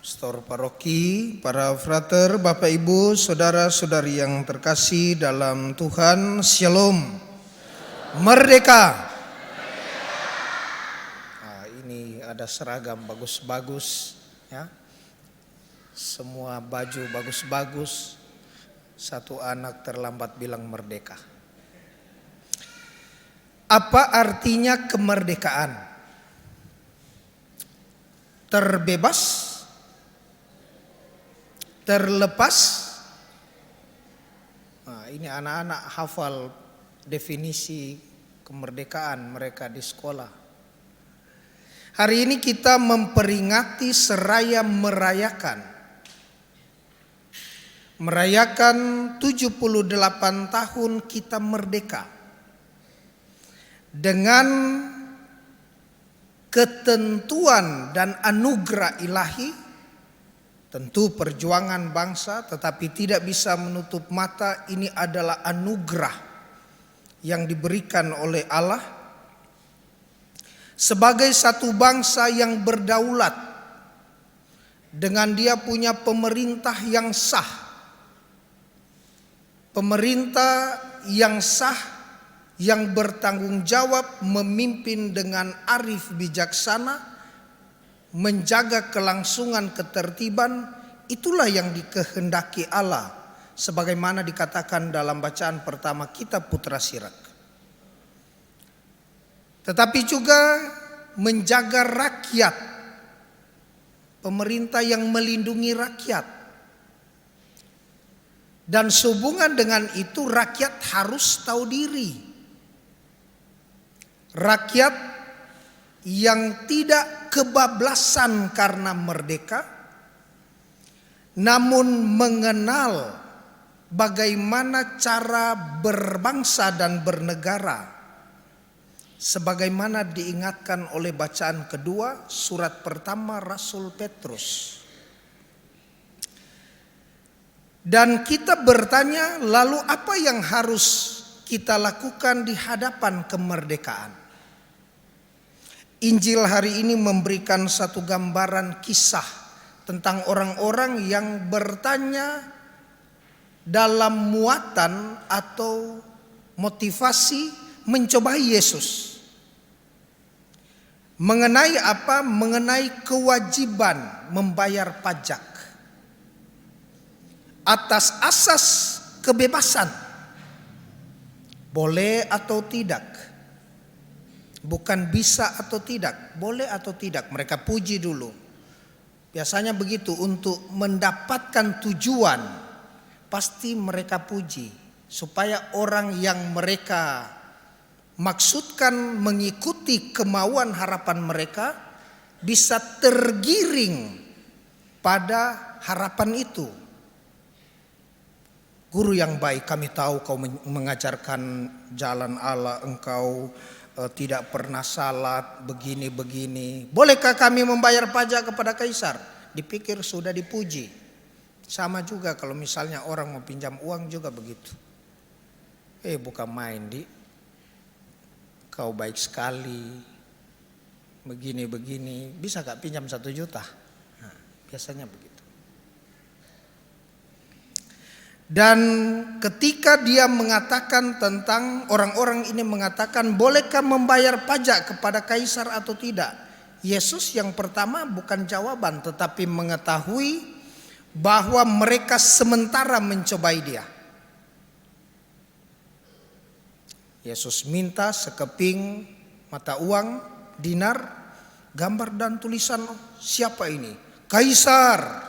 Pastor Paroki, para frater, Bapak Ibu, saudara-saudari yang terkasih dalam Tuhan, Shalom. Merdeka. Nah, ini ada seragam bagus-bagus ya. Semua baju bagus-bagus. Satu anak terlambat bilang merdeka. Apa artinya kemerdekaan? Terbebas, terlepas. Nah, ini anak-anak hafal definisi kemerdekaan mereka di sekolah. Hari ini kita memperingati seraya merayakan 78 tahun kita merdeka. Dengan ketentuan dan anugerah ilahi, tentu perjuangan bangsa, tetapi tidak bisa menutup mata ini adalah anugerah yang diberikan oleh Allah sebagai satu bangsa yang berdaulat, dengan dia punya pemerintah yang sah. Pemerintah yang sah, yang bertanggung jawab, memimpin dengan arif bijaksana, menjaga kelangsungan ketertiban. Itulah yang dikehendaki Allah, sebagaimana dikatakan dalam bacaan pertama kitab Putra Sirak. Tetapi juga menjaga rakyat, pemerintah yang melindungi rakyat. Dan sehubungan dengan itu rakyat harus tahu diri. Rakyat yang tidak kebablasan karena merdeka, namun mengenal bagaimana cara berbangsa dan bernegara, sebagaimana diingatkan oleh bacaan kedua surat pertama Rasul Petrus. Dan kita bertanya, lalu apa yang harus kita lakukan di hadapan kemerdekaan? Injil hari ini memberikan satu gambaran kisah tentang orang-orang yang bertanya dalam muatan atau motivasi mencobai Yesus. Mengenai apa? Mengenai kewajiban membayar pajak atas asas kebebasan. Boleh atau tidak? Bukan bisa atau tidak, boleh atau tidak. Mereka puji dulu. Biasanya begitu, untuk mendapatkan tujuan pasti mereka puji, supaya orang yang mereka maksudkan mengikuti kemauan harapan mereka bisa tergiring pada harapan itu. Guru yang baik, kami tahu kau mengajarkan jalan Allah, engkau tidak pernah salat, begini-begini. Bolehkah kami membayar pajak kepada kaisar? Dipikir sudah dipuji. Sama juga kalau misalnya orang mau pinjam uang juga begitu. Bukan main di, kau baik sekali, begini-begini, bisa gak pinjam 1 juta? Nah, biasanya begitu. Dan ketika dia mengatakan tentang orang-orang ini mengatakan, bolehkah membayar pajak kepada kaisar atau tidak? Yesus yang pertama bukan jawaban, tetapi mengetahui bahwa mereka sementara mencobai dia. Yesus minta sekeping mata uang, dinar, gambar dan tulisan, siapa ini? Kaisar.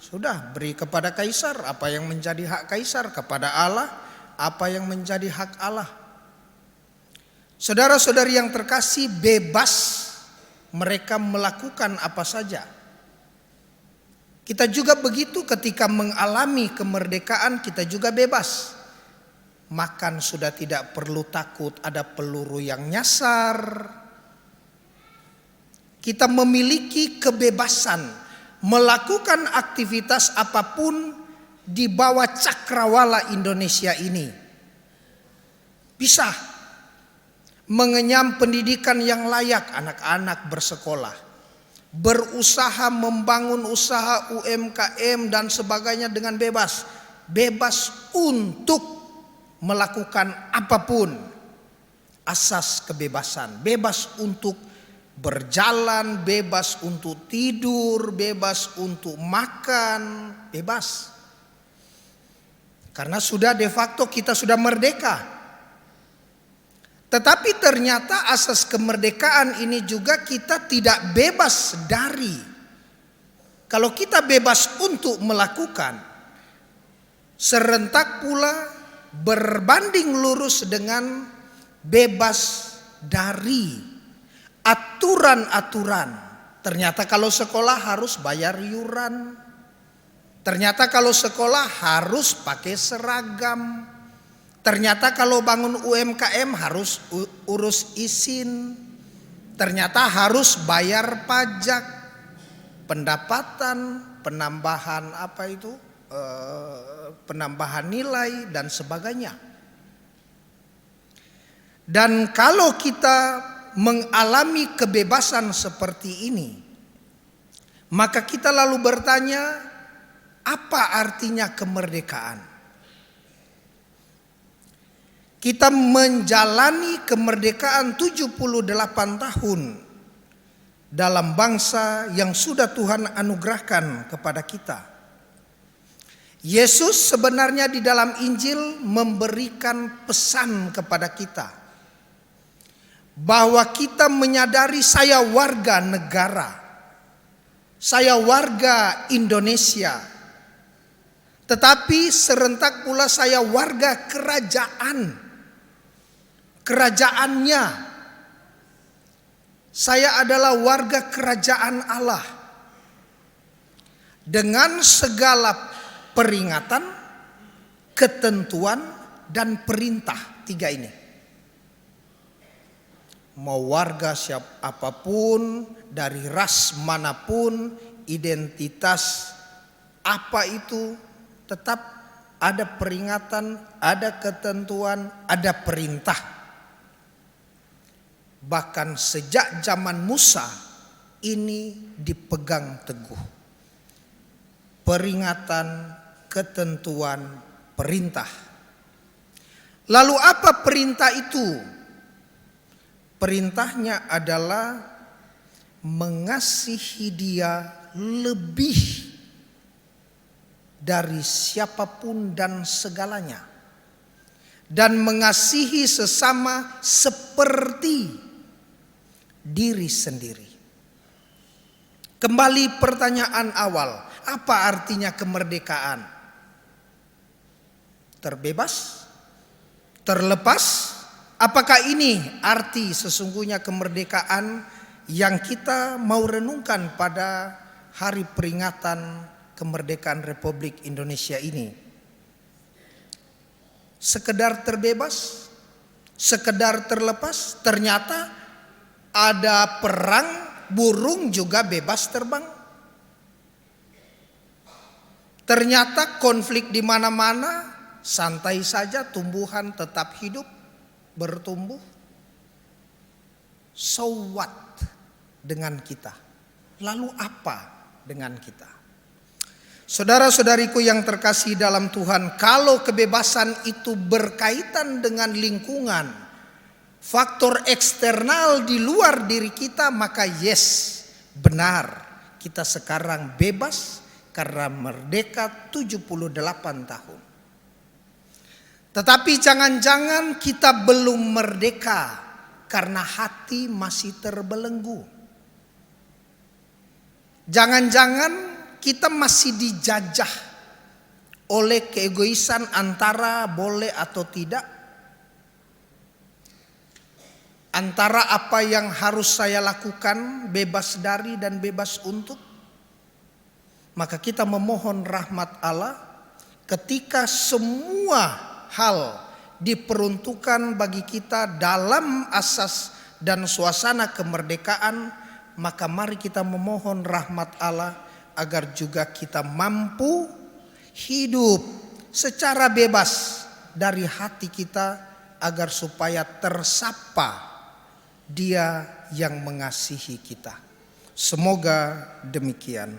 Sudah, beri kepada kaisar apa yang menjadi hak kaisar, kepada Allah apa yang menjadi hak Allah. Saudara-saudari yang terkasih, bebas mereka melakukan apa saja. Kita juga begitu, ketika mengalami kemerdekaan kita juga bebas. Makan sudah tidak perlu takut ada peluru yang nyasar. Kita memiliki kebebasan melakukan aktivitas apapun di bawah cakrawala Indonesia ini. Bisa mengenyam pendidikan yang layak, anak-anak bersekolah. berusaha membangun usaha UMKM dan sebagainya dengan bebas. Bebas untuk melakukan apapun, asas kebebasan. Bebas untuk berjalan, bebas untuk tidur, bebas untuk makan, bebas. Karena sudah de facto kita sudah merdeka. Tetapi ternyata asas kemerdekaan ini juga kita tidak bebas dari. Kalau kita bebas untuk melakukan, serentak pula berbanding lurus dengan bebas dari aturan-aturan. Ternyata kalau sekolah harus bayar iuran. Ternyata kalau sekolah harus pakai seragam. Ternyata kalau bangun UMKM harus urus izin. Ternyata harus bayar pajak, pendapatan, penambahan penambahan nilai dan sebagainya. Dan kalau kita mengalami kebebasan seperti ini, maka kita lalu bertanya, apa artinya kemerdekaan? Kita menjalani kemerdekaan 78 tahun dalam bangsa yang sudah Tuhan anugerahkan kepada kita. Yesus sebenarnya di dalam Injil memberikan pesan kepada kita bahwa kita menyadari saya warga negara, saya warga Indonesia, tetapi serentak pula saya warga kerajaannya. Saya adalah warga kerajaan Allah dengan segala peringatan, ketentuan, dan perintah. Tiga ini. Mau warga siapapun, dari ras manapun, identitas apa itu, tetap ada peringatan, ada ketentuan, ada perintah. Bahkan sejak zaman Musa ini dipegang teguh. Peringatan, ketentuan, perintah. Lalu apa perintah itu? Perintahnya adalah mengasihi dia lebih dari siapapun dan segalanya. Dan mengasihi sesama seperti diri sendiri. Kembali pertanyaan awal, apa artinya kemerdekaan? Terbebas? Terlepas? Apakah ini arti sesungguhnya kemerdekaan yang kita mau renungkan pada hari peringatan kemerdekaan Republik Indonesia ini? Sekedar terbebas? Sekedar terlepas? Ternyata ada perang, burung juga bebas terbang. Ternyata konflik di mana-mana, santai saja, tumbuhan tetap hidup, bertumbuh. So what dengan kita? Lalu apa dengan kita? Saudara-saudariku yang terkasih dalam Tuhan, kalau kebebasan itu berkaitan dengan lingkungan, faktor eksternal di luar diri kita, maka yes, benar, kita sekarang bebas karena merdeka 78 tahun. Tetapi jangan-jangan kita belum merdeka karena hati masih terbelenggu. Jangan-jangan kita masih dijajah oleh keegoisan antara boleh atau tidak, antara apa yang harus saya lakukan, bebas dari dan bebas untuk. Maka kita memohon rahmat Allah ketika semua hal diperuntukkan bagi kita dalam asas dan suasana kemerdekaan, maka mari kita memohon rahmat Allah agar juga kita mampu hidup secara bebas dari hati kita, agar supaya tersapa Dia yang mengasihi kita. Semoga demikian.